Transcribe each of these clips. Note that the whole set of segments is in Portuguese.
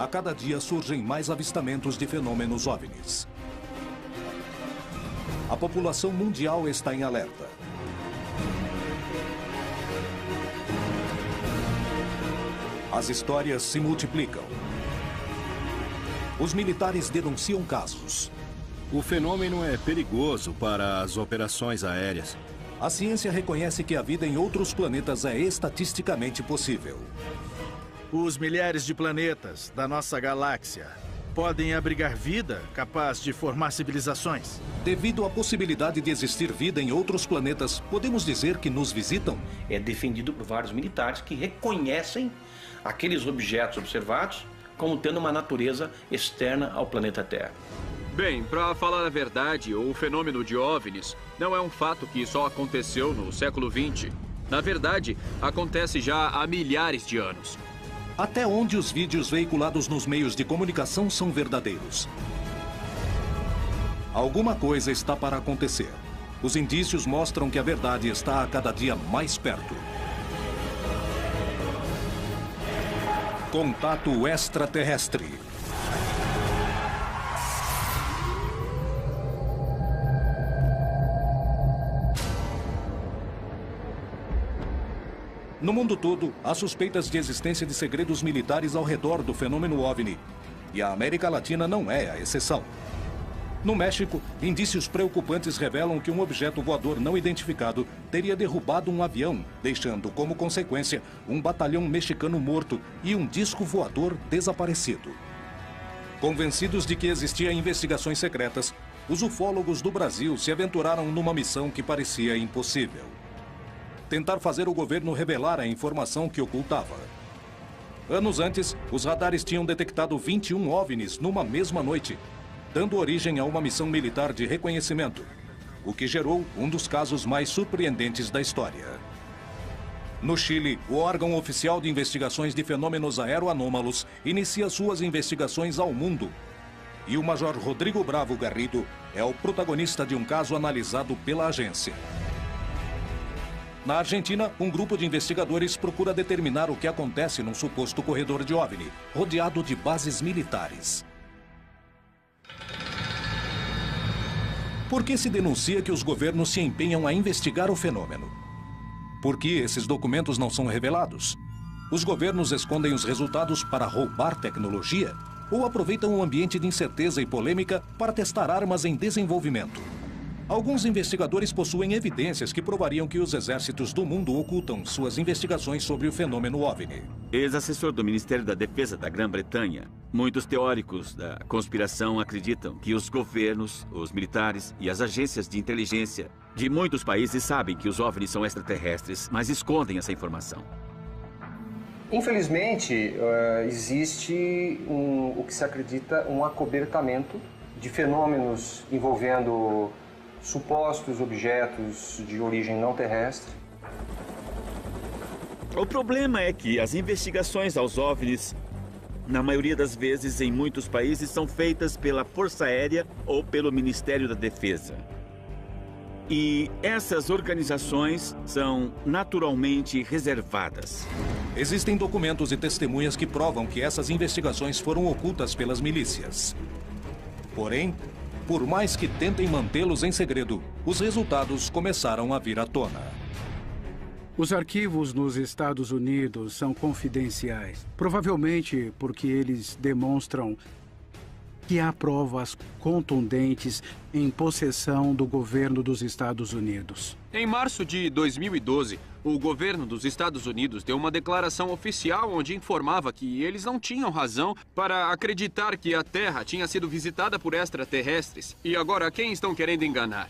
a cada dia surgem mais avistamentos de fenômenos OVNIs. A população mundial está em alerta. As histórias se multiplicam. Os militares denunciam casos. O fenômeno é perigoso para as operações aéreas. A ciência reconhece que a vida em outros planetas é estatisticamente possível. Os milhares de planetas da nossa galáxia podem abrigar vida capaz de formar civilizações. Devido à possibilidade de existir vida em outros planetas, podemos dizer que nos visitam? É defendido por vários militares que reconhecem aqueles objetos observados como tendo uma natureza externa ao planeta Terra. Bem, para falar a verdade, o fenômeno de OVNIs não é um fato que só aconteceu no século XX. Na verdade, acontece já há milhares de anos. Até onde os vídeos veiculados nos meios de comunicação são verdadeiros? Alguma coisa está para acontecer. Os indícios mostram que a verdade está a cada dia mais perto. Contato extraterrestre. No mundo todo, há suspeitas de existência de segredos militares ao redor do fenômeno OVNI. E a América Latina não é a exceção. No México, indícios preocupantes revelam que um objeto voador não identificado teria derrubado um avião, deixando como consequência um batalhão mexicano morto e um disco voador desaparecido. Convencidos de que existiam investigações secretas, os ufólogos do Brasil se aventuraram numa missão que parecia impossível: tentar fazer o governo revelar a informação que ocultava. Anos antes, os radares tinham detectado 21 OVNIs numa mesma noite, dando origem a uma missão militar de reconhecimento, o que gerou um dos casos mais surpreendentes da história. No Chile, o órgão oficial de investigações de fenômenos aeroanômalos inicia suas investigações ao mundo. E o Major Rodrigo Bravo Garrido é o protagonista de um caso analisado pela agência. Na Argentina, um grupo de investigadores procura determinar o que acontece num suposto corredor de OVNI, rodeado de bases militares. Por que se denuncia que os governos se empenham a investigar o fenômeno? Por que esses documentos não são revelados? Os governos escondem os resultados para roubar tecnologia? Ou aproveitam um ambiente de incerteza e polêmica para testar armas em desenvolvimento? Alguns investigadores possuem evidências que provariam que os exércitos do mundo ocultam suas investigações sobre o fenômeno OVNI. Ex-assessor do Ministério da Defesa da Grã-Bretanha, muitos teóricos da conspiração acreditam que os governos, os militares e as agências de inteligência de muitos países sabem que os OVNIs são extraterrestres, mas escondem essa informação. Infelizmente, existe o que se acredita um acobertamento de fenômenos envolvendo supostos objetos de origem não terrestre. O problema é que as investigações aos OVNIs, na maioria das vezes em muitos países, são feitas pela Força Aérea ou pelo Ministério da Defesa. E essas organizações são naturalmente reservadas. Existem documentos e testemunhas que provam que essas investigações foram ocultas pelas milícias. Porém, por mais que tentem mantê-los em segredo, os resultados começaram a vir à tona. Os arquivos nos Estados Unidos são confidenciais, provavelmente porque eles demonstram que há provas contundentes em possessão do governo dos Estados Unidos. Em março de 2012, o governo dos Estados Unidos deu uma declaração oficial onde informava que eles não tinham razão para acreditar que a Terra tinha sido visitada por extraterrestres. E agora, quem estão querendo enganar?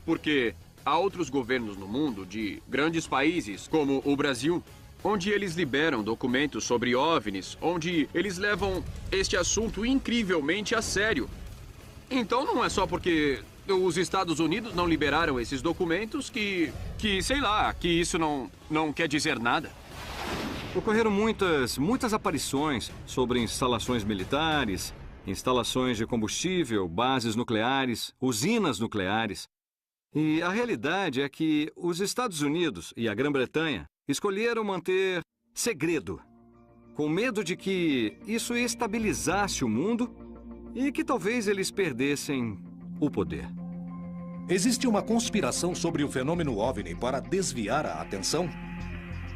Porque há outros governos no mundo, de grandes países, como o Brasil, onde eles liberam documentos sobre OVNIs, onde eles levam este assunto incrivelmente a sério. Então não é só porque os Estados Unidos não liberaram esses documentos que sei lá, que isso não quer dizer nada. Ocorreram muitas aparições sobre instalações militares, instalações de combustível, bases nucleares, usinas nucleares. E a realidade é que os Estados Unidos e a Grã-Bretanha escolheram manter segredo com medo de que isso estabilizasse o mundo e que talvez eles perdessem o poder. Existe uma conspiração sobre o fenômeno OVNI para desviar a atenção?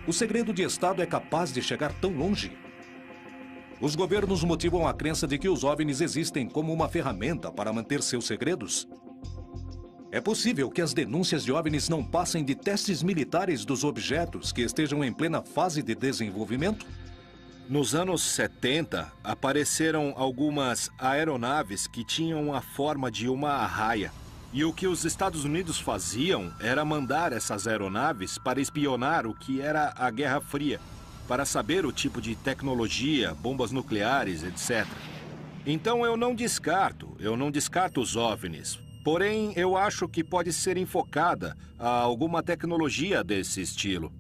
O segredo de Estado é capaz de chegar tão longe? Os governos motivam a crença de que os OVNIs existem como uma ferramenta para manter seus segredos? É possível que as denúncias de OVNIs não passem de testes militares dos objetos que estejam em plena fase de desenvolvimento? Nos anos 70, apareceram algumas aeronaves que tinham a forma de uma arraia. E o que os Estados Unidos faziam era mandar essas aeronaves para espionar o que era a Guerra Fria, para saber o tipo de tecnologia, bombas nucleares, etc. Então eu não descarto os OVNIs. Porém, eu acho que pode ser enfocada a alguma tecnologia desse estilo.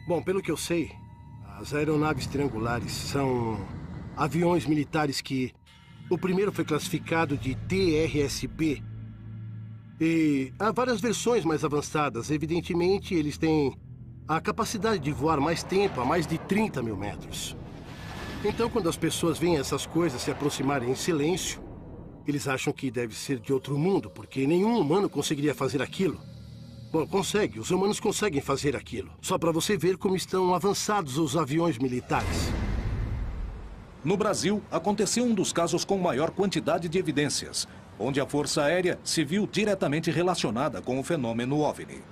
Bom, pelo que eu sei, as aeronaves triangulares são aviões militares que... O primeiro foi classificado de TRSB. E há várias versões mais avançadas. Evidentemente, eles têm a capacidade de voar mais tempo, a mais de 30 mil metros. Então, quando as pessoas veem essas coisas se aproximarem em silêncio, eles acham que deve ser de outro mundo, porque nenhum humano conseguiria fazer aquilo. Bom, consegue. Os humanos conseguem fazer aquilo. Só para você ver como estão avançados os aviões militares. No Brasil, aconteceu um dos casos com maior quantidade de evidências, onde a Força Aérea se viu diretamente relacionada com o fenômeno OVNI.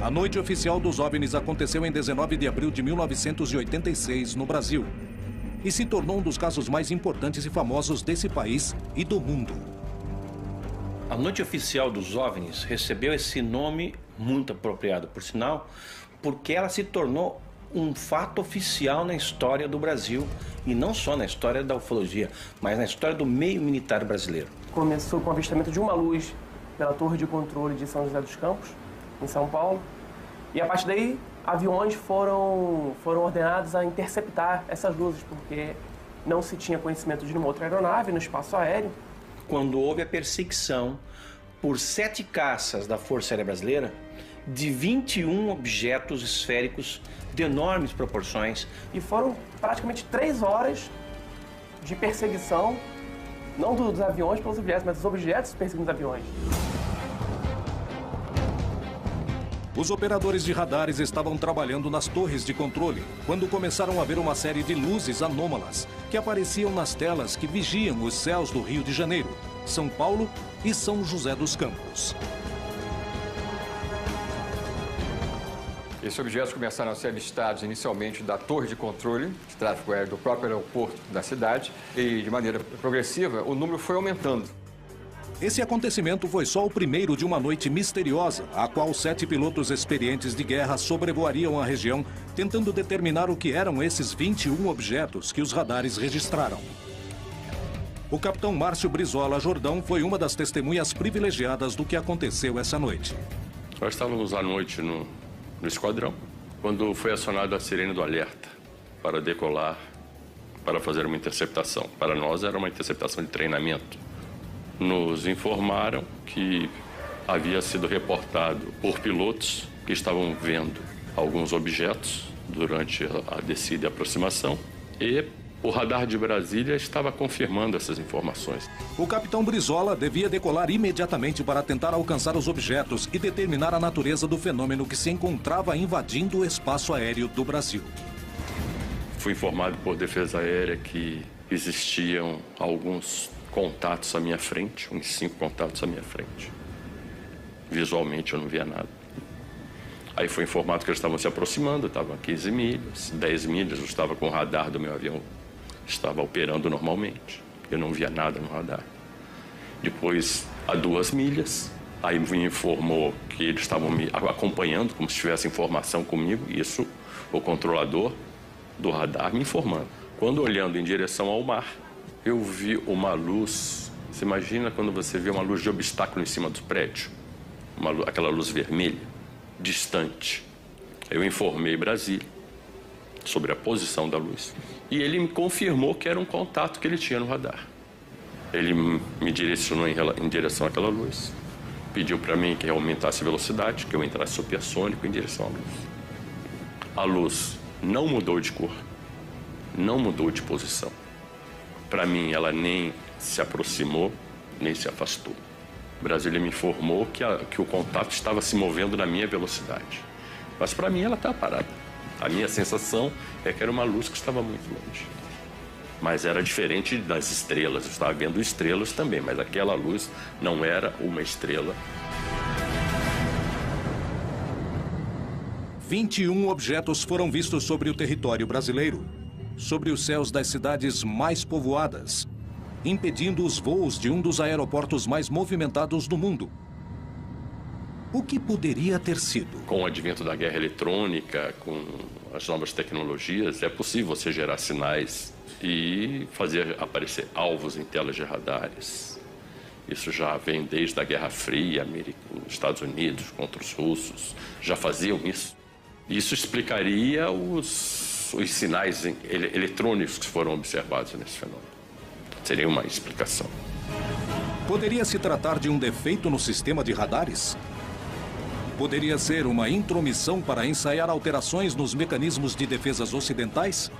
A noite oficial dos OVNIs aconteceu em 19 de abril de 1986, no Brasil, e se tornou um dos casos mais importantes e famosos desse país e do mundo. A noite oficial dos OVNIs recebeu esse nome muito apropriado, por sinal, porque ela se tornou um fato oficial na história do Brasil, e não só na história da ufologia, mas na história do meio militar brasileiro. Começou com o avistamento de uma luz pela torre de controle de São José dos Campos, em São Paulo, e a partir daí aviões foram ordenados a interceptar essas luzes, porque não se tinha conhecimento de nenhuma outra aeronave no espaço aéreo. Quando houve a perseguição por 7 caças da Força Aérea Brasileira, de 21 objetos esféricos de enormes proporções. E foram praticamente 3 horas de perseguição, não dos aviões pelos objetos, mas dos objetos perseguindo os aviões. Os operadores de radares estavam trabalhando nas torres de controle, quando começaram a ver uma série de luzes anômalas que apareciam nas telas que vigiam os céus do Rio de Janeiro, São Paulo e São José dos Campos. Esses objetos começaram a ser avistados inicialmente da torre de controle de tráfego aéreo do próprio aeroporto da cidade e, de maneira progressiva, o número foi aumentando. Esse acontecimento foi só o primeiro de uma noite misteriosa, a qual 7 pilotos experientes de guerra sobrevoariam a região, tentando determinar o que eram esses 21 objetos que os radares registraram. O capitão Márcio Brizola Jordão foi uma das testemunhas privilegiadas do que aconteceu essa noite. Nós estávamos à noite no esquadrão, quando foi acionada a sirene do alerta para decolar, para fazer uma interceptação. Para nós era uma interceptação de treinamento. Nos informaram que havia sido reportado por pilotos que estavam vendo alguns objetos durante a descida e aproximação, e o radar de Brasília estava confirmando essas informações. O capitão Brizola devia decolar imediatamente para tentar alcançar os objetos e determinar a natureza do fenômeno que se encontrava invadindo o espaço aéreo do Brasil. Fui informado por Defesa Aérea que existiam alguns contatos à minha frente, uns 5 contatos à minha frente. Visualmente eu não via nada. Aí foi informado que eles estavam se aproximando, estavam a 15 milhas, 10 milhas, eu estava com o radar do meu avião, estava operando normalmente. Eu não via nada no radar. Depois, a 2 milhas, aí me informou que eles estavam me acompanhando, como se tivesse informação comigo, isso o controlador do radar me informando. Quando olhando em direção ao mar, eu vi uma luz. Você imagina quando você vê uma luz de obstáculo em cima do prédio? Aquela luz vermelha, distante. Eu informei Brasília sobre a posição da luz e ele me confirmou que era um contato que ele tinha no radar. Ele me direcionou em direção àquela luz, pediu para mim que eu aumentasse a velocidade, que eu entrasse supersônico em direção à luz. A luz não mudou de cor, não mudou de posição. Para mim, ela nem se aproximou, nem se afastou. Brasília me informou que o contato estava se movendo na minha velocidade. Mas para mim ela estava parada. A minha sensação é que era uma luz que estava muito longe. Mas era diferente das estrelas. Eu estava vendo estrelas também, mas aquela luz não era uma estrela. 21 objetos foram vistos sobre o território brasileiro, sobre os céus das cidades mais povoadas, impedindo os voos de um dos aeroportos mais movimentados do mundo. O que poderia ter sido? Com o advento da guerra eletrônica, com as novas tecnologias, é possível você gerar sinais e fazer aparecer alvos em telas de radares. Isso já vem desde a Guerra Fria, os Estados Unidos contra os russos, já faziam isso. Isso explicaria os sinais eletrônicos que foram observados nesse fenômeno. Seria uma explicação. Poderia se tratar de um defeito no sistema de radares? Poderia ser uma intromissão para ensaiar alterações nos mecanismos de defesas ocidentais?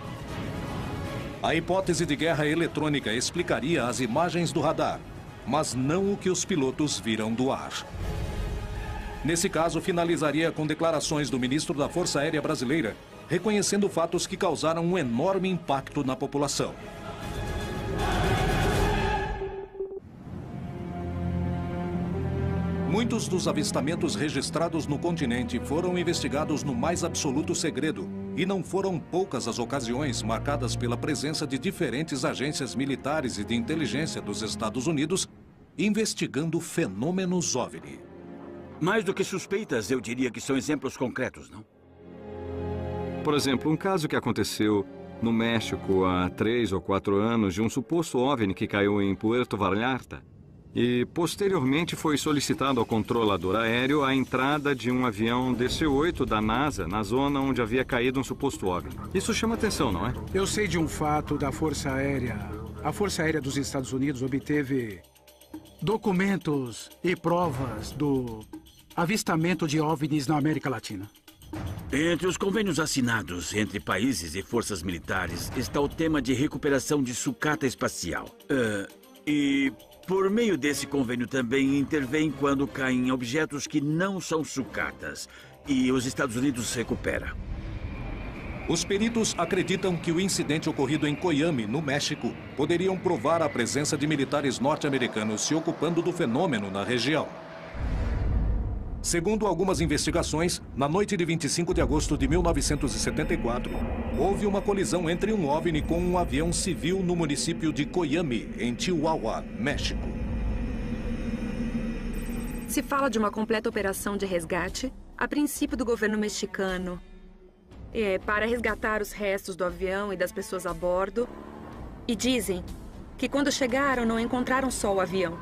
A hipótese de guerra eletrônica explicaria as imagens do radar, mas não o que os pilotos viram do ar. Nesse caso, finalizaria com declarações do ministro da Força Aérea Brasileira, reconhecendo fatos que causaram um enorme impacto na população. Muitos dos avistamentos registrados no continente foram investigados no mais absoluto segredo, e não foram poucas as ocasiões marcadas pela presença de diferentes agências militares e de inteligência dos Estados Unidos investigando fenômenos OVNI. Mais do que suspeitas, eu diria que são exemplos concretos, não? Por exemplo, um caso que aconteceu no México há 3 ou 4 anos de um suposto OVNI que caiu em Puerto Vallarta. E, posteriormente, foi solicitado ao controlador aéreo a entrada de um avião DC-8 da NASA na zona onde havia caído um suposto OVNI. Isso chama atenção, não é? Eu sei de um fato da Força Aérea. A Força Aérea dos Estados Unidos obteve documentos e provas do avistamento de OVNIs na América Latina. Entre os convênios assinados entre países e forças militares está o tema de recuperação de sucata espacial. Por meio desse convênio também intervém quando caem objetos que não são sucatas. E os Estados Unidos recupera. Os peritos acreditam que o incidente ocorrido em Coyame, no México, poderiam provar a presença de militares norte-americanos se ocupando do fenômeno na região. Segundo algumas investigações, na noite de 25 de agosto de 1974, houve uma colisão entre um OVNI com um avião civil no município de Coyame, em Chihuahua, México. Se fala de uma completa operação de resgate, a princípio do governo mexicano, para resgatar os restos do avião e das pessoas a bordo. E dizem que quando chegaram não encontraram só o avião,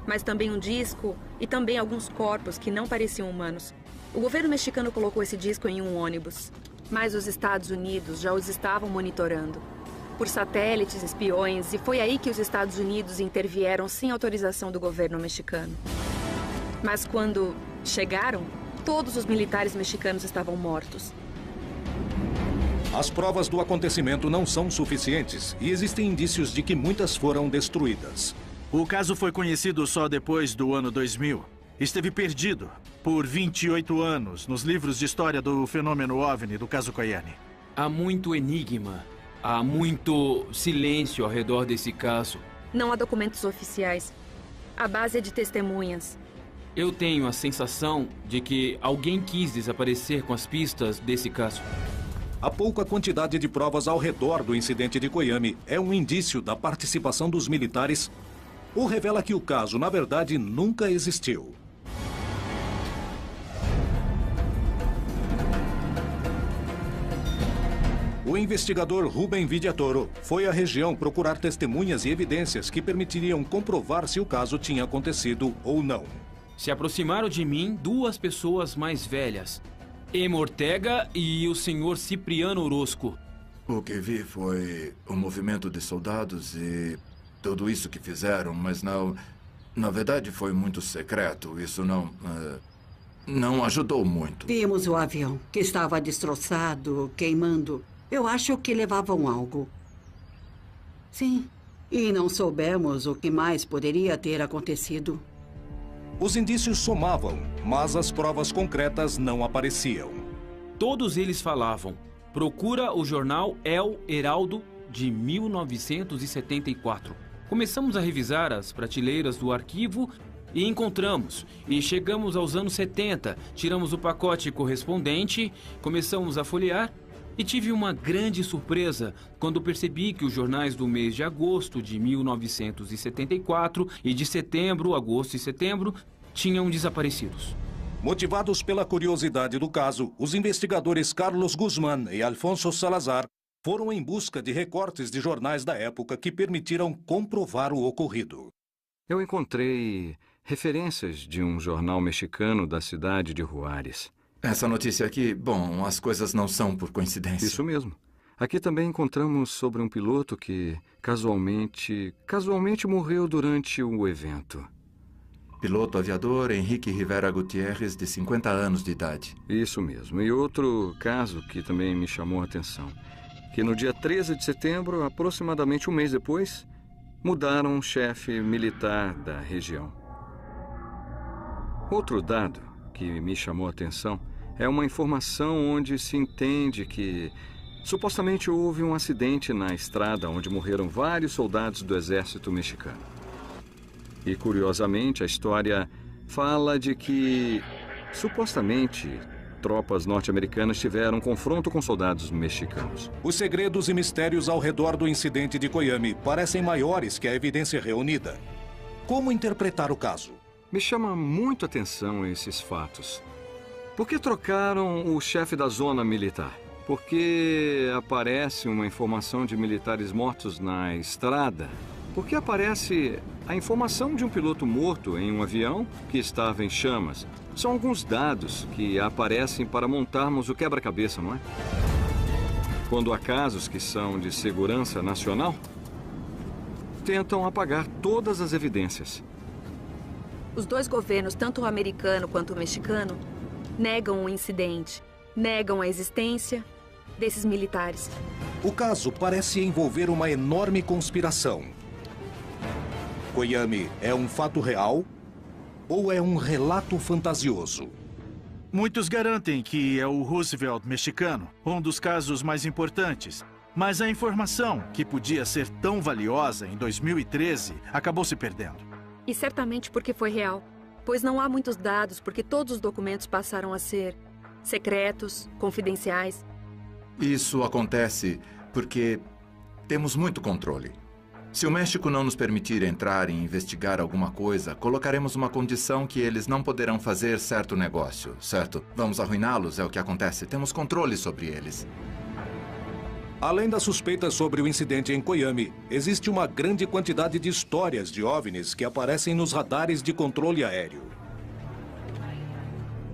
mas também um disco e também alguns corpos que não pareciam humanos. O governo mexicano colocou esse disco em um ônibus, mas os Estados Unidos já os estavam monitorando por satélites, espiões, e foi aí que os Estados Unidos intervieram sem autorização do governo mexicano. Mas quando chegaram, todos os militares mexicanos estavam mortos. As provas do acontecimento não são suficientes e existem indícios de que muitas foram destruídas. O caso foi conhecido só depois do ano 2000. Esteve perdido por 28 anos nos livros de história do fenômeno OVNI do caso Coyame. Há muito enigma, há muito silêncio ao redor desse caso. Não há documentos oficiais. A base é de testemunhas. Eu tenho a sensação de que alguém quis desaparecer com as pistas desse caso. A pouca quantidade de provas ao redor do incidente de Coyame é um indício da participação dos militares ou revela que o caso, na verdade, nunca existiu. O investigador Rubem Vidiatoro foi à região procurar testemunhas e evidências que permitiriam comprovar se o caso tinha acontecido ou não. Se aproximaram de mim 2 pessoas mais velhas, Ema Ortega e o senhor Cipriano Orozco. O que vi foi o movimento de soldados e tudo isso que fizeram, mas não... Na verdade, foi muito secreto. Isso não ajudou muito. Vimos o avião, que estava destroçado, queimando. Eu acho que levavam algo. Sim. E não soubemos o que mais poderia ter acontecido. Os indícios somavam, mas as provas concretas não apareciam. Todos eles falavam: procura o jornal El Heraldo de 1974. Começamos a revisar as prateleiras do arquivo e encontramos. E chegamos aos anos 70, tiramos o pacote correspondente, começamos a folhear e tive uma grande surpresa quando percebi que os jornais do mês de agosto de 1974 e de setembro, agosto e setembro, tinham desaparecidos. Motivados pela curiosidade do caso, os investigadores Carlos Guzmán e Alfonso Salazar foram em busca de recortes de jornais da época que permitiram comprovar o ocorrido. Eu encontrei referências de um jornal mexicano da cidade de Juárez. Essa notícia aqui, bom, as coisas não são por coincidência. Isso mesmo. Aqui também encontramos sobre um piloto que casualmente morreu durante o evento. Piloto aviador Henrique Rivera Gutierrez, de 50 anos de idade. Isso mesmo. E outro caso que também me chamou a atenção, que no dia 13 de setembro, aproximadamente um mês depois, mudaram um chefe militar da região. Outro dado que me chamou a atenção é uma informação onde se entende que supostamente houve um acidente na estrada onde morreram vários soldados do exército mexicano. E, curiosamente, a história fala de que, supostamente, tropas norte-americanas tiveram um confronto com soldados mexicanos. Os segredos e mistérios ao redor do incidente de Coyame parecem maiores que a evidência reunida. Como interpretar o caso? Me chama muito a atenção esses fatos. Por que trocaram o chefe da zona militar? Por que aparece uma informação de militares mortos na estrada? Por que aparece a informação de um piloto morto em um avião que estava em chamas? São alguns dados que aparecem para montarmos o quebra-cabeça, não é? Quando há casos que são de segurança nacional, tentam apagar todas as evidências. Os dois governos, tanto o americano quanto o mexicano, negam o incidente, negam a existência desses militares. O caso parece envolver uma enorme conspiração. Coyame é um fato real ou é um relato fantasioso? Muitos garantem que é o Roosevelt mexicano, um dos casos mais importantes. Mas a informação, que podia ser tão valiosa em 2013, acabou se perdendo. E certamente porque foi real, pois não há muitos dados porque todos os documentos passaram a ser secretos, confidenciais. Isso acontece porque temos muito controle. Se o México não nos permitir entrar e investigar alguma coisa, colocaremos uma condição que eles não poderão fazer certo negócio, certo? Vamos arruiná-los, é o que acontece. Temos controle sobre eles. Além das suspeitas sobre o incidente em Coyame, existe uma grande quantidade de histórias de OVNIs que aparecem nos radares de controle aéreo.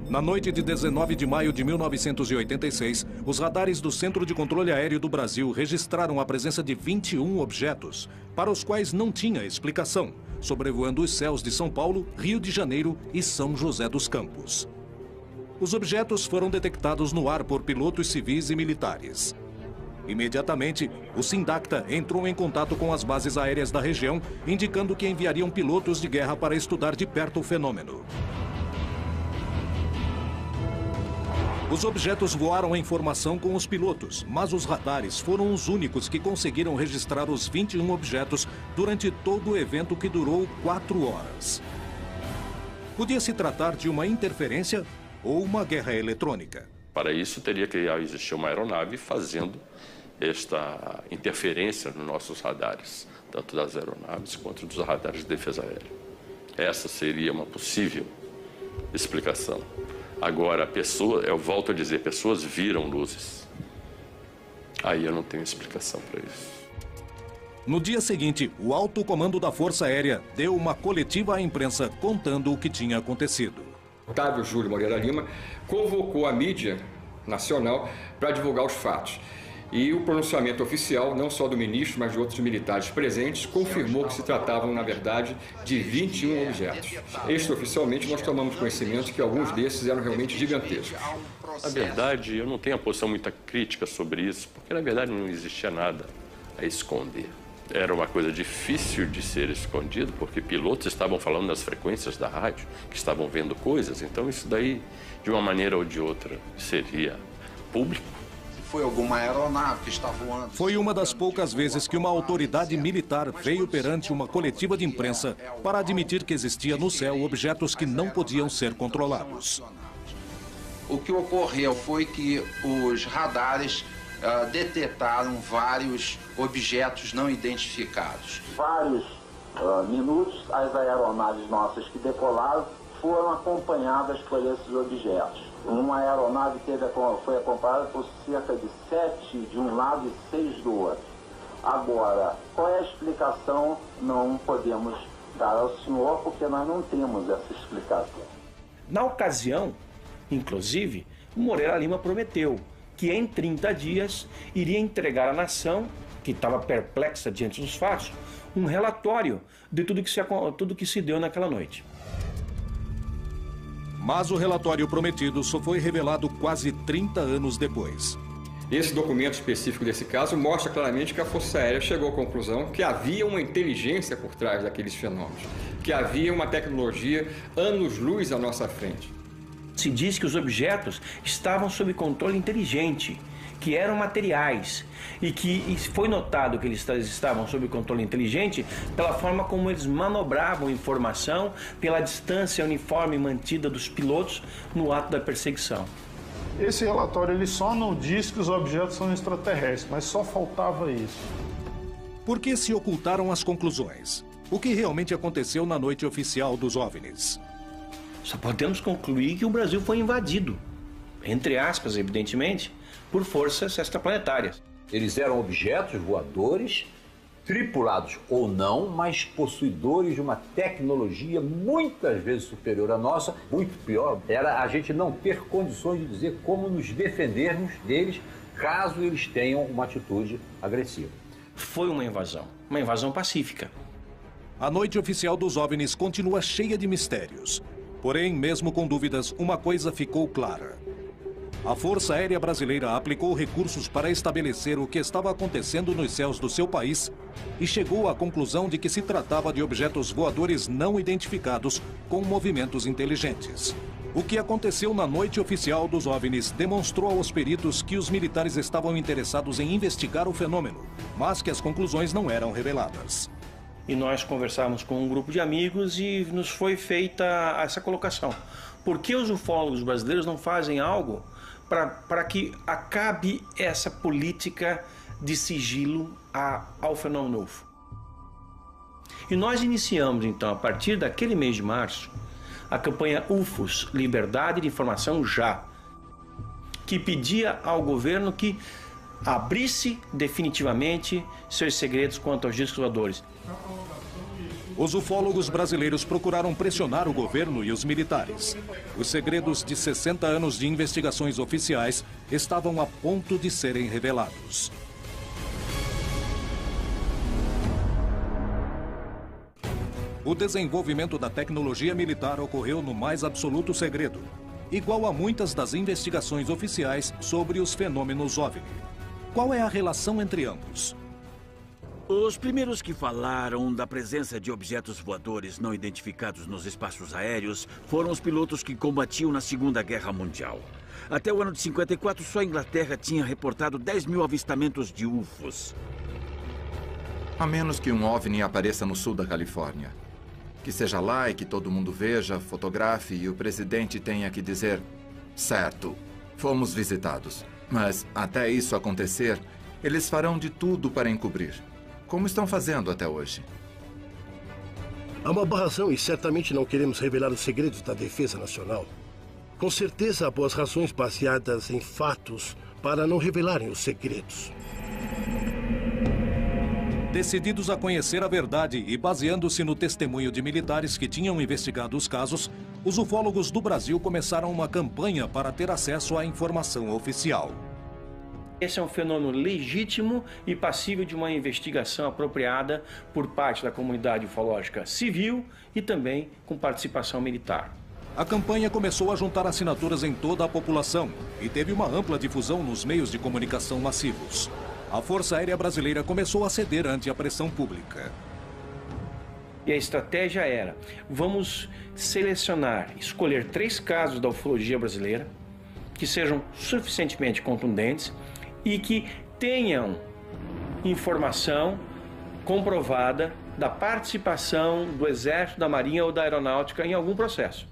Na noite de 19 de maio de 1986, os radares do Centro de Controle Aéreo do Brasil registraram a presença de 21 objetos, para os quais não tinha explicação, sobrevoando os céus de São Paulo, Rio de Janeiro e São José dos Campos. Os objetos foram detectados no ar por pilotos civis e militares. Imediatamente, o Sindacta entrou em contato com as bases aéreas da região, indicando que enviariam pilotos de guerra para estudar de perto o fenômeno. Os objetos voaram em formação com os pilotos, mas os radares foram os únicos que conseguiram registrar os 21 objetos durante todo o evento, que durou 4 horas. Podia se tratar de uma interferência ou uma guerra eletrônica. Para isso, teria que existir uma aeronave fazendo esta interferência nos nossos radares, tanto das aeronaves quanto dos radares de defesa aérea. Essa seria uma possível explicação. Agora, eu volto a dizer, pessoas viram luzes. Aí eu não tenho explicação para isso. No dia seguinte, o alto comando da Força Aérea deu uma coletiva à imprensa contando o que tinha acontecido. Otávio Júlio Moreira Lima convocou a mídia nacional para divulgar os fatos. E o pronunciamento oficial, não só do ministro, mas de outros militares presentes, confirmou que se tratavam, na verdade, de 21 objetos. Extraoficialmente, nós tomamos conhecimento que alguns desses eram realmente gigantescos. Na verdade, eu não tenho uma posição muito crítica sobre isso, porque, na verdade, não existia nada a esconder. Era uma coisa difícil de ser escondido, porque pilotos estavam falando nas frequências da rádio, que estavam vendo coisas, então isso daí, de uma maneira ou de outra, seria público. Foi alguma aeronave que está voando? Foi uma das poucas vezes que uma autoridade militar veio perante uma coletiva de imprensa para admitir que existia no céu objetos que não podiam ser controlados. O que ocorreu foi que os radares detectaram vários objetos não identificados. Vários minutos, as aeronaves nossas que decolaram foram acompanhadas por esses objetos. Uma aeronave foi acompanhada por cerca de 7 de um lado e 6 do outro. Agora, qual é a explicação? Não podemos dar ao senhor, porque nós não temos essa explicação. Na ocasião, inclusive, o Moreira Lima prometeu que em 30 dias iria entregar à nação, que estava perplexa diante dos fatos, um relatório de tudo que se deu naquela noite. Mas o relatório prometido só foi revelado quase 30 anos depois. Esse documento específico desse caso mostra claramente que a Força Aérea chegou à conclusão que havia uma inteligência por trás daqueles fenômenos, que havia uma tecnologia anos-luz à nossa frente. Se diz que os objetos estavam sob controle inteligente, que eram materiais, e que foi notado que eles estavam sob controle inteligente pela forma como eles manobravam informação, pela distância uniforme mantida dos pilotos no ato da perseguição. Esse relatório ele só não diz que os objetos são extraterrestres, mas só faltava isso. Por que se ocultaram as conclusões? O que realmente aconteceu na noite oficial dos OVNIs? Só podemos concluir que o Brasil foi invadido, entre aspas, evidentemente, por forças extraplanetárias. Eles eram objetos voadores, tripulados ou não, mas possuidores de uma tecnologia muitas vezes superior à nossa. Muito pior era a gente não ter condições de dizer como nos defendermos deles, caso eles tenham uma atitude agressiva. Foi uma invasão pacífica. A noite oficial dos OVNIs continua cheia de mistérios. Porém, mesmo com dúvidas, uma coisa ficou clara. A Força Aérea Brasileira aplicou recursos para estabelecer o que estava acontecendo nos céus do seu país e chegou à conclusão de que se tratava de objetos voadores não identificados com movimentos inteligentes. O que aconteceu na noite oficial dos OVNIs demonstrou aos peritos que os militares estavam interessados em investigar o fenômeno, mas que as conclusões não eram reveladas. E nós conversamos com um grupo de amigos e nos foi feita essa colocação. Por que os ufólogos brasileiros não fazem algo para que acabe essa política de sigilo ao fenômeno UFO? E nós iniciamos, então, a partir daquele mês de março, a campanha UFOS, Liberdade de Informação Já, que pedia ao governo que abrisse definitivamente seus segredos quanto aos discos voadores. Os ufólogos brasileiros procuraram pressionar o governo e os militares. Os segredos de 60 anos de investigações oficiais estavam a ponto de serem revelados. O desenvolvimento da tecnologia militar ocorreu no mais absoluto segredo, igual a muitas das investigações oficiais sobre os fenômenos OVNI. Qual é a relação entre ambos? Os primeiros que falaram da presença de objetos voadores não identificados nos espaços aéreos foram os pilotos que combatiam na Segunda Guerra Mundial. Até o ano de 54, só a Inglaterra tinha reportado 10 mil avistamentos de UFOs. A menos que um OVNI apareça no sul da Califórnia. Que seja lá e que todo mundo veja, fotografe e o presidente tenha que dizer: certo, fomos visitados. Mas até isso acontecer, eles farão de tudo para encobrir. Como estão fazendo até hoje? Há uma boa razão e certamente não queremos revelar os segredos da defesa nacional. Com certeza há boas razões baseadas em fatos para não revelarem os segredos. Decididos a conhecer a verdade e baseando-se no testemunho de militares que tinham investigado os casos, os ufólogos do Brasil começaram uma campanha para ter acesso à informação oficial. Esse é um fenômeno legítimo e passível de uma investigação apropriada por parte da comunidade ufológica civil e também com participação militar. A campanha começou a juntar assinaturas em toda a população e teve uma ampla difusão nos meios de comunicação massivos. A Força Aérea Brasileira começou a ceder ante a pressão pública. E a estratégia era, vamos selecionar, escolher 3 casos da ufologia brasileira que sejam suficientemente contundentes e que tenham informação comprovada da participação do Exército, da Marinha ou da Aeronáutica em algum processo.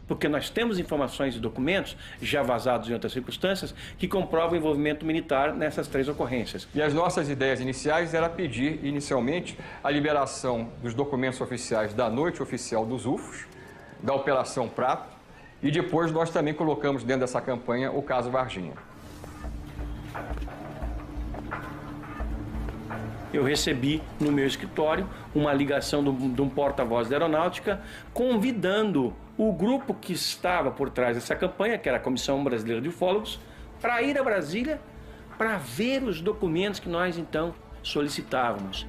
Porque nós temos informações e documentos, já vazados em outras circunstâncias, que comprovam o envolvimento militar nessas 3 ocorrências. E as nossas ideias iniciais era pedir, inicialmente, a liberação dos documentos oficiais da Noite Oficial dos UFOs, da Operação Prato, e depois nós também colocamos dentro dessa campanha o caso Varginha. Eu recebi no meu escritório uma ligação de um porta-voz da Aeronáutica convidando o grupo que estava por trás dessa campanha, que era a Comissão Brasileira de Ufólogos, para ir a Brasília para ver os documentos que nós então solicitávamos.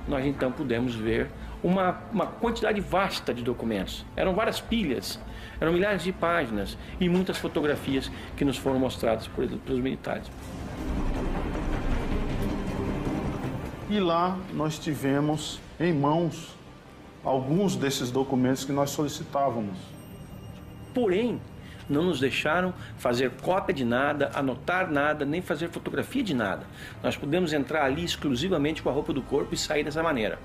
Nós então pudemos ver uma quantidade vasta de documentos. Eram várias pilhas, eram milhares de páginas e muitas fotografias que nos foram mostradas pelos militares. E lá nós tivemos em mãos alguns desses documentos que nós solicitávamos. Porém, não nos deixaram fazer cópia de nada, anotar nada, nem fazer fotografia de nada. Nós pudemos entrar ali exclusivamente com a roupa do corpo e sair dessa maneira.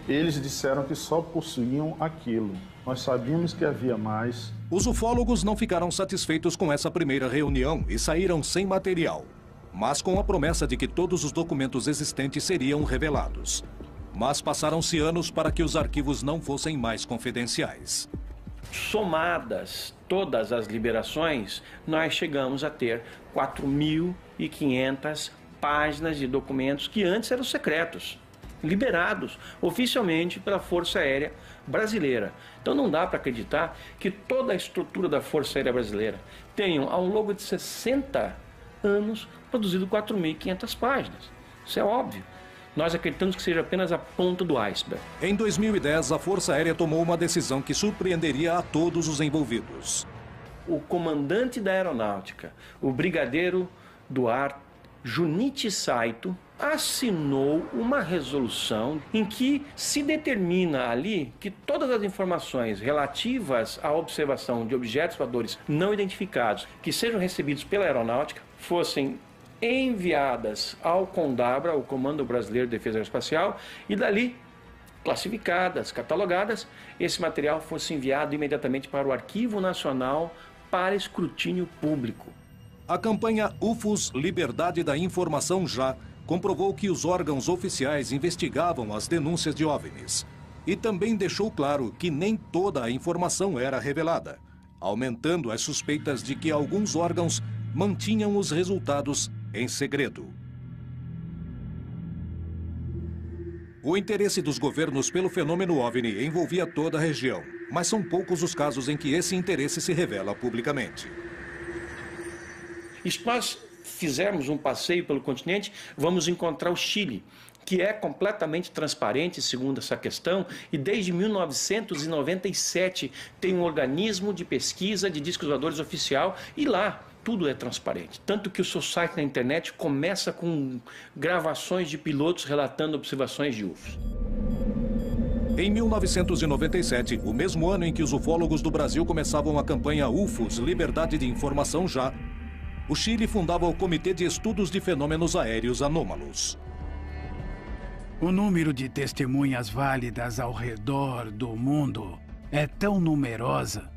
Eles disseram que só possuíam aquilo. Nós sabíamos que havia mais. Os ufólogos não ficaram satisfeitos com essa primeira reunião e saíram sem material, mas com a promessa de que todos os documentos existentes seriam revelados. Mas passaram-se anos para que os arquivos não fossem mais confidenciais. Somadas todas as liberações, nós chegamos a ter 4.500 páginas de documentos que antes eram secretos, liberados oficialmente pela Força Aérea Brasileira. Então não dá para acreditar que toda a estrutura da Força Aérea Brasileira tenha, ao longo de 60 anos, produzido 4.500 páginas. Isso é óbvio. Nós acreditamos que seja apenas a ponta do iceberg. Em 2010, a Força Aérea tomou uma decisão que surpreenderia a todos os envolvidos. O comandante da Aeronáutica, o brigadeiro do ar Junichi Saito, assinou uma resolução em que se determina ali que todas as informações relativas à observação de objetos voadores não identificados que sejam recebidos pela Aeronáutica fossem enviadas ao CONDABRA, o Comando Brasileiro de Defesa Aeroespacial, e dali, classificadas, catalogadas, esse material fosse enviado imediatamente para o Arquivo Nacional para escrutínio público. A campanha UFOS Liberdade da Informação Já comprovou que os órgãos oficiais investigavam as denúncias de OVNIs e também deixou claro que nem toda a informação era revelada, aumentando as suspeitas de que alguns órgãos mantinham os resultados em segredo. O interesse dos governos pelo fenômeno OVNI envolvia toda a região, mas são poucos os casos em que esse interesse se revela publicamente. E se nós fizermos um passeio pelo continente, vamos encontrar o Chile, que é completamente transparente, segundo essa questão, e desde 1997 tem um organismo de pesquisa de discos voadores oficial, e lá tudo é transparente. Tanto que o seu site na internet começa com gravações de pilotos relatando observações de UFOs. Em 1997, o mesmo ano em que os ufólogos do Brasil começavam a campanha UFOS Liberdade de Informação Já, o Chile fundava o Comitê de Estudos de Fenômenos Aéreos Anômalos. O número de testemunhas válidas ao redor do mundo é tão numerosa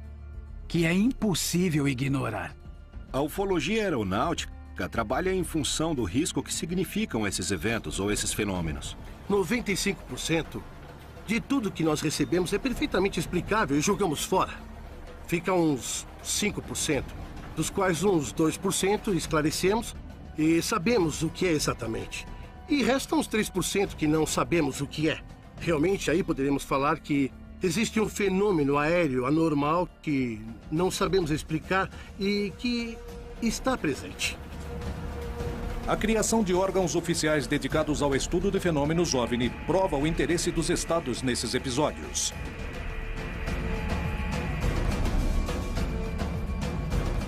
que é impossível ignorar. A ufologia aeronáutica trabalha em função do risco que significam esses eventos ou esses fenômenos. 95% de tudo que nós recebemos é perfeitamente explicável e jogamos fora. Fica uns 5%, dos quais uns 2% esclarecemos e sabemos o que é exatamente. E restam uns 3% que não sabemos o que é. Realmente, aí poderíamos falar que existe um fenômeno aéreo anormal que não sabemos explicar e que está presente. A criação de órgãos oficiais dedicados ao estudo de fenômenos OVNI prova o interesse dos estados nesses episódios.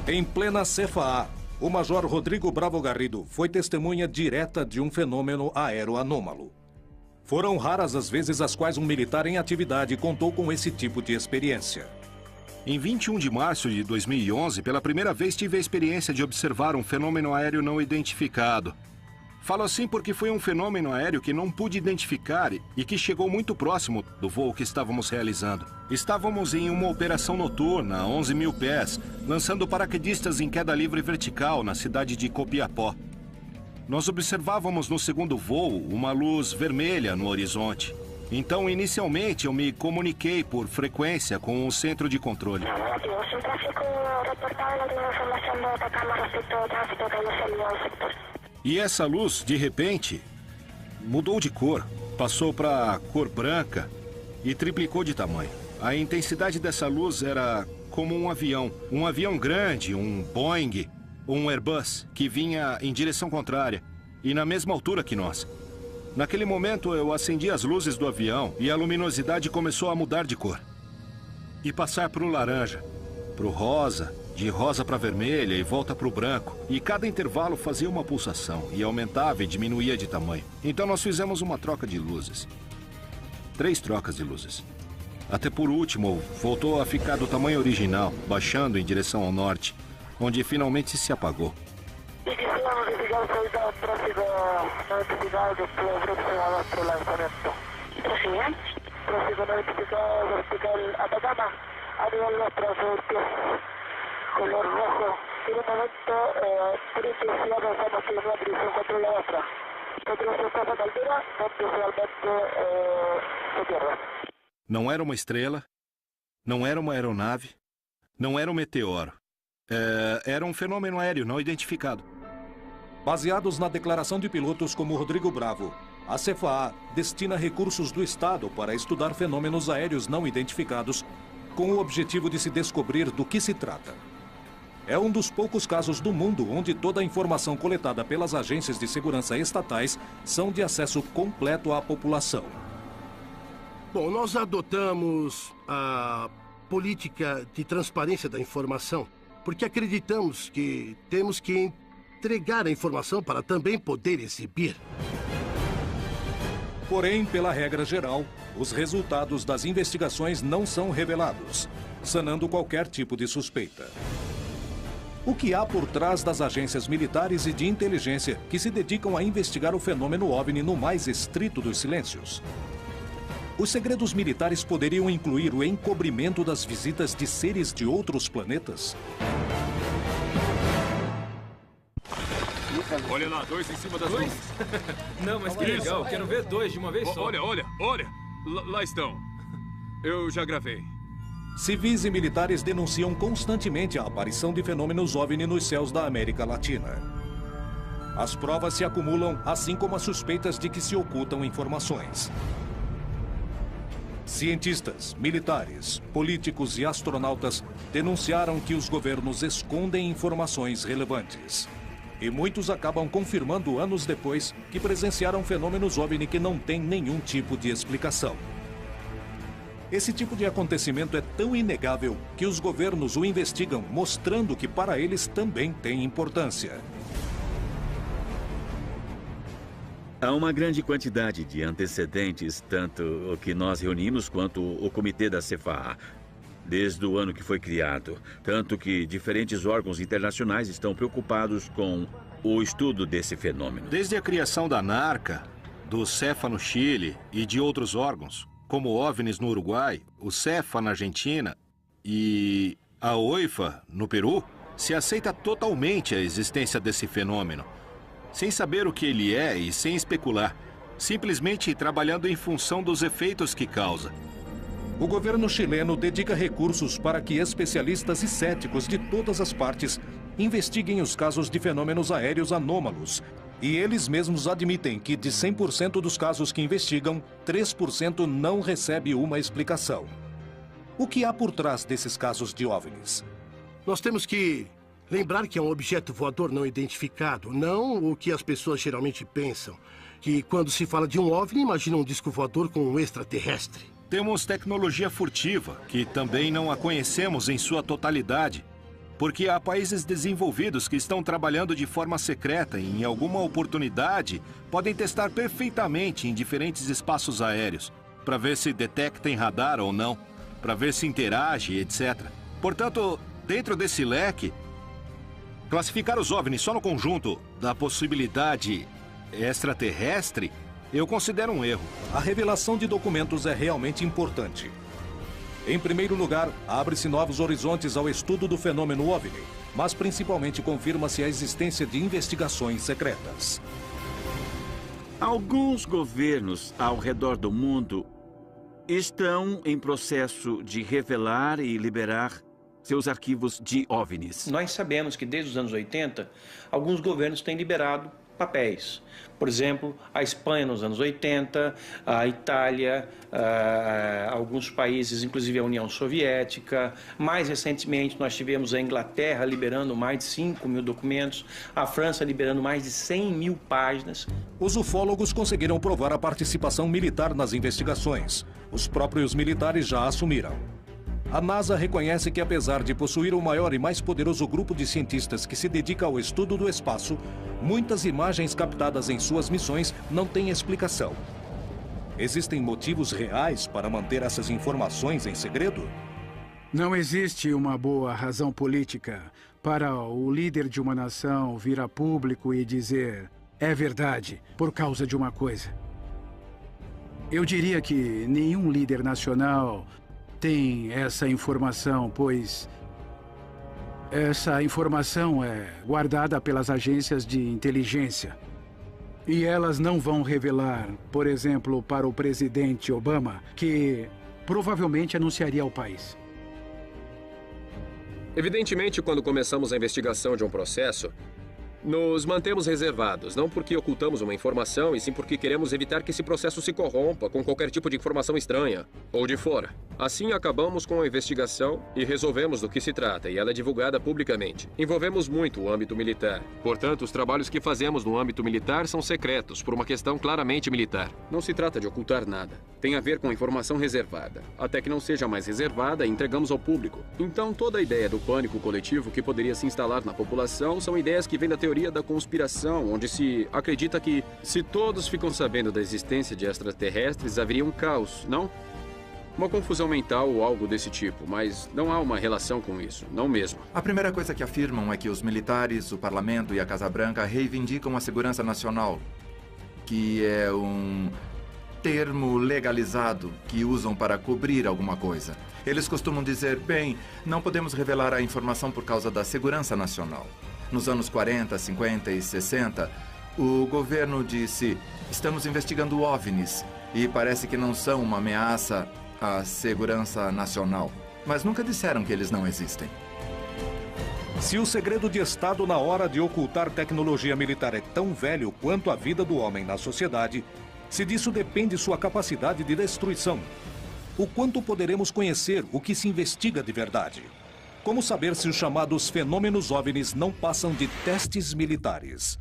Em plena CFA, o Major Rodrigo Bravo Garrido foi testemunha direta de um fenômeno aéreo anômalo. Foram raras as vezes as quais um militar em atividade contou com esse tipo de experiência. Em 21 de março de 2011, pela primeira vez tive a experiência de observar um fenômeno aéreo não identificado. Falo assim porque foi um fenômeno aéreo que não pude identificar e que chegou muito próximo do voo que estávamos realizando. Estávamos em uma operação noturna a 11 mil pés, lançando paraquedistas em queda livre vertical na cidade de Copiapó. Nós observávamos no segundo voo uma luz vermelha no horizonte. Então, inicialmente, eu me comuniquei por frequência com o centro de controle. E essa luz, de repente, mudou de cor. Passou para cor branca e triplicou de tamanho. A intensidade dessa luz era como um avião grande, um Boeing, um Airbus, que vinha em direção contrária e na mesma altura que nós. Naquele momento, eu acendi as luzes do avião e a luminosidade começou a mudar de cor. E passar para o laranja, para o rosa, de rosa para vermelha e volta para o branco. E cada intervalo fazia uma pulsação e aumentava e diminuía de tamanho. Então nós fizemos uma troca de luzes. 3 trocas de luzes. Até por último, voltou a ficar do tamanho original, baixando em direção ao norte, onde finalmente se apagou. Color rojo. En un momento, triple si avanzamos que una dirección controlada atrás. Nosotros estamos a altura, donde realmente se pierde. Não era uma estrela, não era uma aeronave, não era um meteoro. Era um fenômeno aéreo não identificado. Baseados na declaração de pilotos como Rodrigo Bravo, a CFA destina recursos do Estado para estudar fenômenos aéreos não identificados, com o objetivo de se descobrir do que se trata. É um dos poucos casos do mundo onde toda a informação coletada pelas agências de segurança estatais são de acesso completo à população. Bom, nós adotamos a política de transparência da informação porque acreditamos que temos que entregar a informação para também poder exibir. Porém, pela regra geral, os resultados das investigações não são revelados, sanando qualquer tipo de suspeita. O que há por trás das agências militares e de inteligência que se dedicam a investigar o fenômeno OVNI no mais estrito dos silêncios? Os segredos militares poderiam incluir o encobrimento das visitas de seres de outros planetas? Olha lá, 2 em cima das nuvens. Não, mas que legal, quero ver 2 de uma vez só. Olha. Lá estão. Eu já gravei. Civis e militares denunciam constantemente a aparição de fenômenos OVNI nos céus da América Latina. As provas se acumulam, assim como as suspeitas de que se ocultam informações. Cientistas, militares, políticos e astronautas denunciaram que os governos escondem informações relevantes. E muitos acabam confirmando anos depois que presenciaram fenômenos OVNI que não têm nenhum tipo de explicação. Esse tipo de acontecimento é tão inegável que os governos o investigam, mostrando que para eles também tem importância. Há uma grande quantidade de antecedentes, tanto o que nós reunimos quanto o comitê da CFA, desde o ano que foi criado. Tanto que diferentes órgãos internacionais estão preocupados com o estudo desse fenômeno. Desde a criação da NARCA, do CEFA no Chile e de outros órgãos, como o OVNIs no Uruguai, o CEFA na Argentina e a OIFA no Peru, se aceita totalmente a existência desse fenômeno, sem saber o que ele é e sem especular, simplesmente trabalhando em função dos efeitos que causa. O governo chileno dedica recursos para que especialistas e céticos de todas as partes investiguem os casos de fenômenos aéreos anômalos E eles mesmos admitem que de 100% dos casos que investigam, 3% não recebe uma explicação. O que há por trás desses casos de OVNIs? Nós temos que lembrar que é um objeto voador não identificado, não o que as pessoas geralmente pensam. Que quando se fala de um OVNI, imaginam um disco voador com um extraterrestre. Temos tecnologia furtiva, que também não a conhecemos em sua totalidade, porque há países desenvolvidos que estão trabalhando de forma secreta e, em alguma oportunidade, podem testar perfeitamente em diferentes espaços aéreos, para ver se detectem radar ou não, para ver se interage, etc. Portanto, dentro desse leque, classificar os OVNIs só no conjunto da possibilidade extraterrestre, eu considero um erro. A revelação de documentos é realmente importante. Em primeiro lugar, abre-se novos horizontes ao estudo do fenômeno OVNI, mas principalmente confirma-se a existência de investigações secretas. Alguns governos ao redor do mundo estão em processo de revelar e liberar seus arquivos de OVNIs. Nós sabemos que desde os anos 80, alguns governos têm liberado papéis. Por exemplo, a Espanha nos anos 80, a Itália, alguns países, inclusive a União Soviética. Mais recentemente, nós tivemos a Inglaterra liberando mais de 5 mil documentos, a França liberando mais de 100 mil páginas. Os ufólogos conseguiram provar a participação militar nas investigações. Os próprios militares já assumiram. A NASA reconhece que, apesar de possuir o maior e mais poderoso grupo de cientistas que se dedica ao estudo do espaço, muitas imagens captadas em suas missões não têm explicação. Existem motivos reais para manter essas informações em segredo? Não existe uma boa razão política para o líder de uma nação vir a público e dizer é verdade por causa de uma coisa. Eu diria que nenhum líder nacional tem essa informação, pois essa informação é guardada pelas agências de inteligência. E elas não vão revelar, por exemplo, para o presidente Obama, que provavelmente anunciaria ao país. Evidentemente, quando começamos a investigação de um processo, nos mantemos reservados, não porque ocultamos uma informação, e sim porque queremos evitar que esse processo se corrompa com qualquer tipo de informação estranha ou de fora. Assim, acabamos com a investigação e resolvemos do que se trata, e ela é divulgada publicamente. Envolvemos muito o âmbito militar. Portanto, os trabalhos que fazemos no âmbito militar são secretos, por uma questão claramente militar. Não se trata de ocultar nada. Tem a ver com informação reservada. Até que não seja mais reservada, entregamos ao público. Então, toda a ideia do pânico coletivo que poderia se instalar na população são ideias que vêm da teoria da conspiração, onde se acredita que, se todos ficam sabendo da existência de extraterrestres, haveria um caos, não? Uma confusão mental ou algo desse tipo, mas não há uma relação com isso, não mesmo. A primeira coisa que afirmam é que os militares, o Parlamento e a Casa Branca reivindicam a segurança nacional, que é um termo legalizado que usam para cobrir alguma coisa. Eles costumam dizer, bem, não podemos revelar a informação por causa da segurança nacional. Nos anos 40, 50 e 60, o governo disse, estamos investigando OVNIs e parece que não são uma ameaça à segurança nacional. Mas nunca disseram que eles não existem. Se o segredo de Estado na hora de ocultar tecnologia militar é tão velho quanto a vida do homem na sociedade, se disso depende sua capacidade de destruição, o quanto poderemos conhecer o que se investiga de verdade? Como saber se os chamados fenômenos OVNIs não passam de testes militares?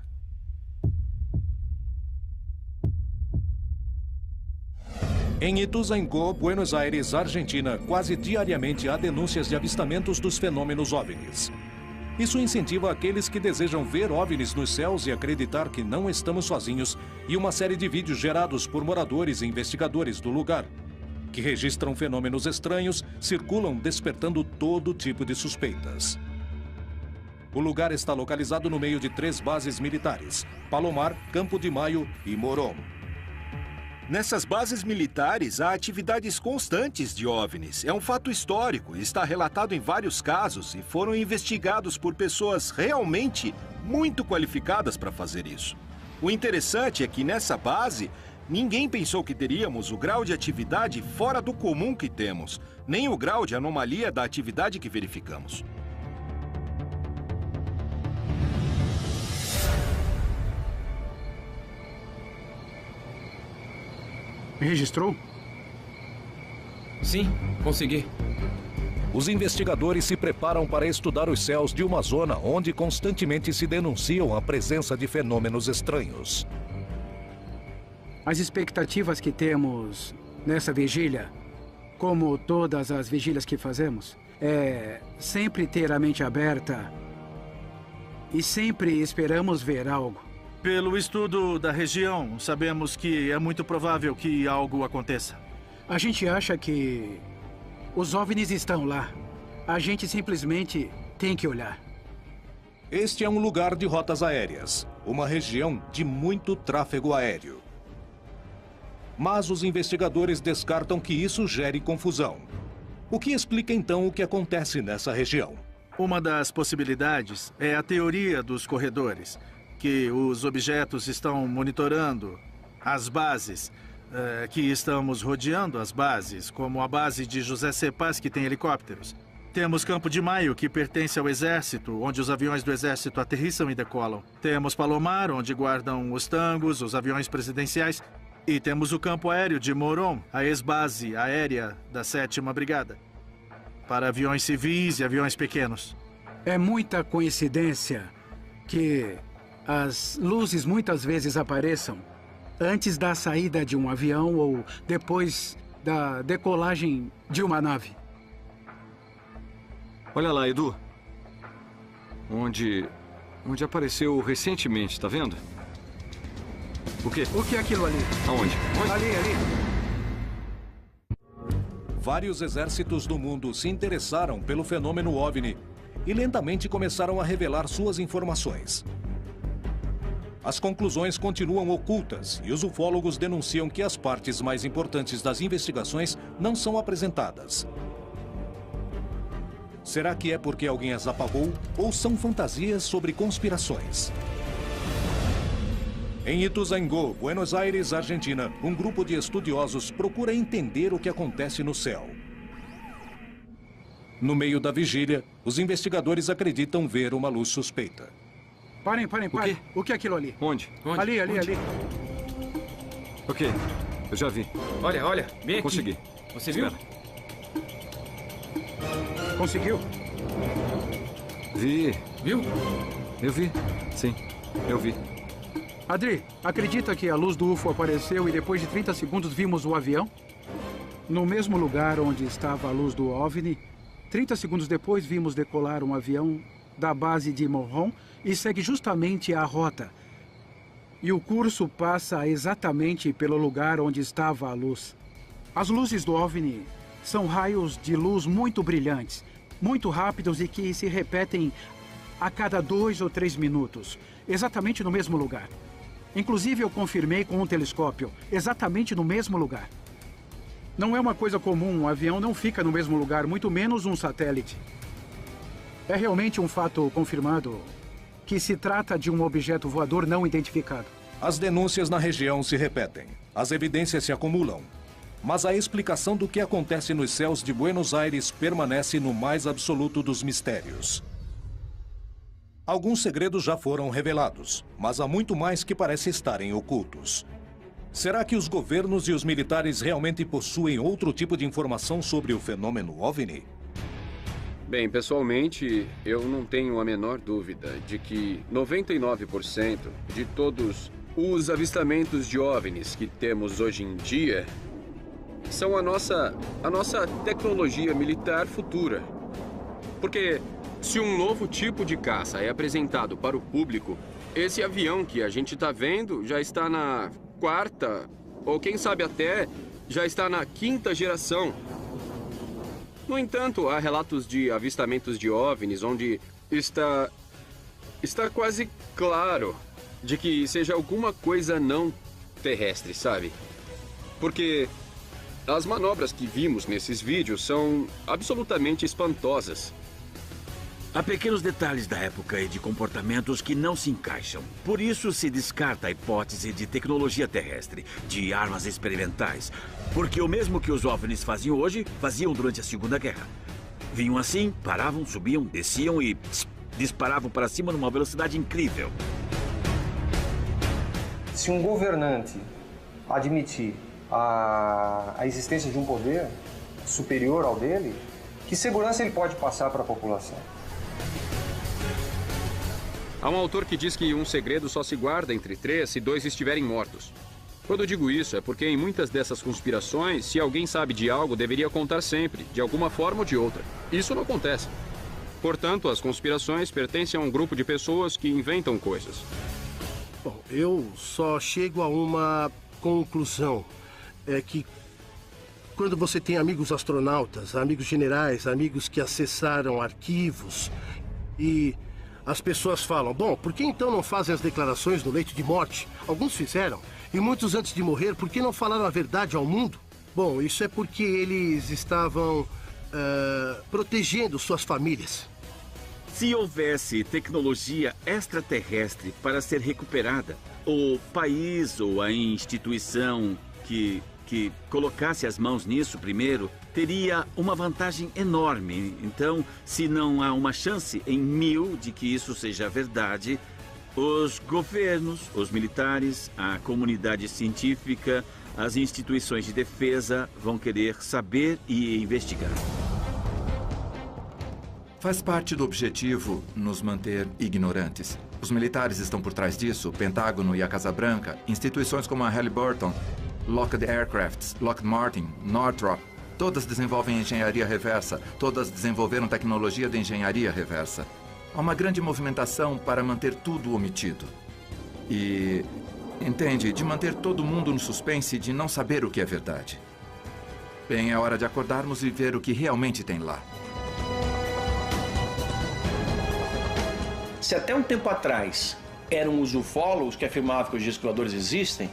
Em Ituzaingó, Buenos Aires, Argentina, quase diariamente há denúncias de avistamentos dos fenômenos OVNIs. Isso incentiva aqueles que desejam ver OVNIs nos céus e acreditar que não estamos sozinhos, e uma série de vídeos gerados por moradores e investigadores do lugar, que registram fenômenos estranhos, circulam despertando todo tipo de suspeitas. O lugar está localizado no meio de 3 bases militares: Palomar, Campo de Maio e Morón. Nessas bases militares, há atividades constantes de OVNIs. É um fato histórico, está relatado em vários casos e foram investigados por pessoas realmente muito qualificadas para fazer isso. O interessante é que nessa base, ninguém pensou que teríamos o grau de atividade fora do comum que temos, nem o grau de anomalia da atividade que verificamos. Registrou? Sim, consegui. Os investigadores se preparam para estudar os céus de uma zona onde constantemente se denunciam a presença de fenômenos estranhos. As expectativas que temos nessa vigília, como todas as vigílias que fazemos, é sempre ter a mente aberta e sempre esperamos ver algo. Pelo estudo da região, sabemos que é muito provável que algo aconteça. A gente acha que os OVNIs estão lá. A gente simplesmente tem que olhar. Este é um lugar de rotas aéreas, uma região de muito tráfego aéreo. Mas os investigadores descartam que isso gere confusão. O que explica então o que acontece nessa região? Uma das possibilidades é a teoria dos corredores, que os objetos estão monitorando as bases, que estamos rodeando as bases, como a base de José C. Paz, que tem helicópteros. Temos Campo de Maio, que pertence ao Exército, onde os aviões do Exército aterrissam e decolam. Temos Palomar, onde guardam os tangos, os aviões presidenciais. E temos o campo aéreo de Moron, a ex-base aérea da 7ª Brigada, para aviões civis e aviões pequenos. É muita coincidência que as luzes muitas vezes apareçam antes da saída de um avião ou depois da decolagem de uma nave. Olha lá, Edu. Onde apareceu recentemente, tá vendo? O quê? O que é aquilo ali? Aonde? Ali. Vários exércitos do mundo se interessaram pelo fenômeno OVNI e lentamente começaram a revelar suas informações. As conclusões continuam ocultas e os ufólogos denunciam que as partes mais importantes das investigações não são apresentadas. Será que é porque alguém as apagou ou são fantasias sobre conspirações? Em Ituzaingó, Buenos Aires, Argentina, um grupo de estudiosos procura entender o que acontece no céu. No meio da vigília, os investigadores acreditam ver uma luz suspeita. Parem. O que é aquilo ali? Onde? Ali. Ok, eu já vi. Olha, vem aqui. Consegui. Você viu? Conseguiu? Vi. Viu? Eu vi, sim, eu vi. Adri, acredita que a luz do UFO apareceu e depois de 30 segundos vimos o avião? No mesmo lugar onde estava a luz do OVNI, 30 segundos depois vimos decolar um avião da base de Moron e segue justamente a rota. E o curso passa exatamente pelo lugar onde estava a luz. As luzes do OVNI são raios de luz muito brilhantes, muito rápidos e que se repetem a cada 2 ou 3 minutos, exatamente no mesmo lugar. Inclusive, eu confirmei com um telescópio, exatamente no mesmo lugar. Não é uma coisa comum, um avião não fica no mesmo lugar, muito menos um satélite. É realmente um fato confirmado que se trata de um objeto voador não identificado. As denúncias na região se repetem, as evidências se acumulam. Mas a explicação do que acontece nos céus de Buenos Aires permanece no mais absoluto dos mistérios. Alguns segredos já foram revelados, mas há muito mais que parece estarem ocultos. Será que os governos e os militares realmente possuem outro tipo de informação sobre o fenômeno OVNI? Bem, pessoalmente, eu não tenho a menor dúvida de que 99% de todos os avistamentos de OVNIs que temos hoje em dia são a nossa tecnologia militar futura. Porque se um novo tipo de caça é apresentado para o público, esse avião que a gente está vendo já está na 4ª, ou quem sabe até já está na 5ª geração. No entanto, há relatos de avistamentos de OVNIs onde está quase claro de que seja alguma coisa não terrestre, sabe? Porque as manobras que vimos nesses vídeos são absolutamente espantosas. Há pequenos detalhes da época e de comportamentos que não se encaixam. Por isso se descarta a hipótese de tecnologia terrestre, de armas experimentais. Porque o mesmo que os OVNIs faziam hoje, faziam durante a Segunda Guerra. Vinham assim, paravam, subiam, desciam e disparavam para cima numa velocidade incrível. Se um governante admitir a existência de um poder superior ao dele, que segurança ele pode passar para a população? Há um autor que diz que um segredo só se guarda entre 3 se 2 estiverem mortos. Quando eu digo isso, é porque em muitas dessas conspirações, se alguém sabe de algo, deveria contar sempre, de alguma forma ou de outra. Isso não acontece. Portanto, as conspirações pertencem a um grupo de pessoas que inventam coisas. Bom, eu só chego a uma conclusão. É que quando você tem amigos astronautas, amigos generais, amigos que acessaram arquivos e as pessoas falam, bom, por que então não fazem as declarações no leito de morte? Alguns fizeram. E muitos antes de morrer, por que não falaram a verdade ao mundo? Bom, isso é porque eles estavam protegendo suas famílias. Se houvesse tecnologia extraterrestre para ser recuperada, o país ou a instituição que colocasse as mãos nisso primeiro teria uma vantagem enorme. Então, se não há uma chance em 1000 de que isso seja verdade, os governos, os militares, a comunidade científica, as instituições de defesa vão querer saber e investigar. Faz parte do objetivo nos manter ignorantes. Os militares estão por trás disso, o Pentágono e a Casa Branca, instituições como a Halliburton, Lockheed Aircraft, Lockheed Martin, Northrop, todas desenvolvem engenharia reversa, todas desenvolveram tecnologia de engenharia reversa. Há uma grande movimentação para manter tudo omitido. E, entende, de manter todo mundo no suspense de não saber o que é verdade. Bem, é hora de acordarmos e ver o que realmente tem lá. Se até um tempo atrás eram os ufólogos que afirmavam que os discos voadores existem,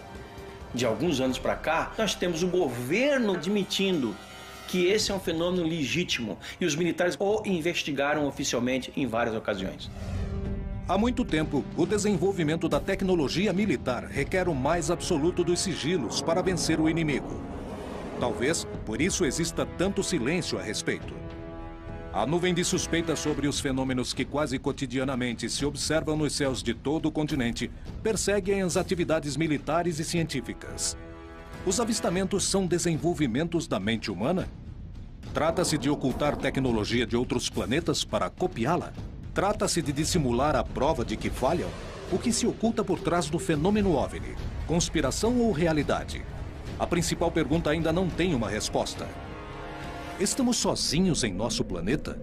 de alguns anos para cá, nós temos o governo admitindo que esse é um fenômeno legítimo e os militares o investigaram oficialmente em várias ocasiões. Há muito tempo, o desenvolvimento da tecnologia militar requer o mais absoluto dos sigilos para vencer o inimigo. Talvez por isso exista tanto silêncio a respeito. A nuvem de suspeitas sobre os fenômenos que quase cotidianamente se observam nos céus de todo o continente perseguem as atividades militares e científicas. Os avistamentos são desenvolvimentos da mente humana? Trata-se de ocultar tecnologia de outros planetas para copiá-la? Trata-se de dissimular a prova de que falham? O que se oculta por trás do fenômeno OVNI? Conspiração ou realidade? A principal pergunta ainda não tem uma resposta. Estamos sozinhos em nosso planeta?